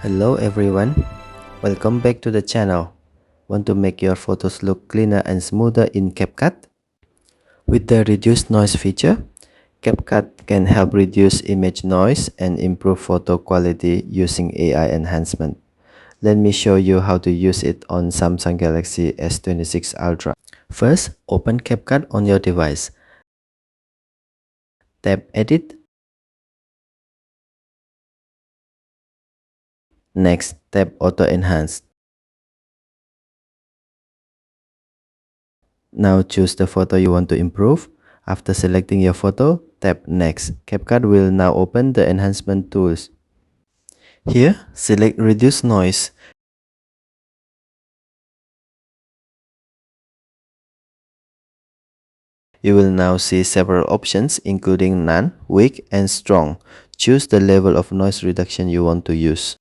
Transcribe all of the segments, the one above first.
Hello everyone, welcome back to the channel. Want to make your photos look cleaner and smoother in CapCut? With the reduce noise feature, CapCut can help reduce image noise and improve photo quality using AI enhancement. Let me show you how to use it on Samsung Galaxy S26 Ultra. First, open CapCut on your device. Tap Edit. Next, tap Auto Enhance. Now choose the photo you want to improve. After selecting your photo, tap Next. CapCut will now open the enhancement tools. Here, select Reduce Noise. You will now see several options including None, Weak, and Strong. Choose the level of noise reduction you want to use.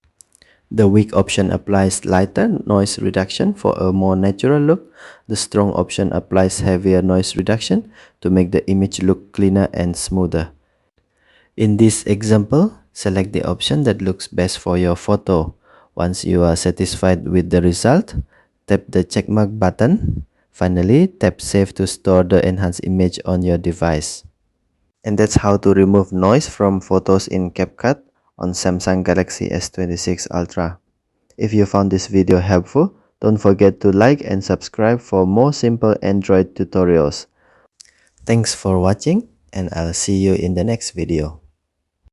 The weak option applies lighter noise reduction for a more natural look. The strong option applies heavier noise reduction to make the image look cleaner and smoother. In this example, select the option that looks best for your photo. Once you are satisfied with the result, tap the checkmark button. Finally, tap Save to store the enhanced image on your device. And that's how to remove noise from photos in CapCut on Samsung Galaxy S26 Ultra. If you found this video helpful, don't forget to like and subscribe for more simple Android tutorials. Thanks for watching, and I'll see you in the next video.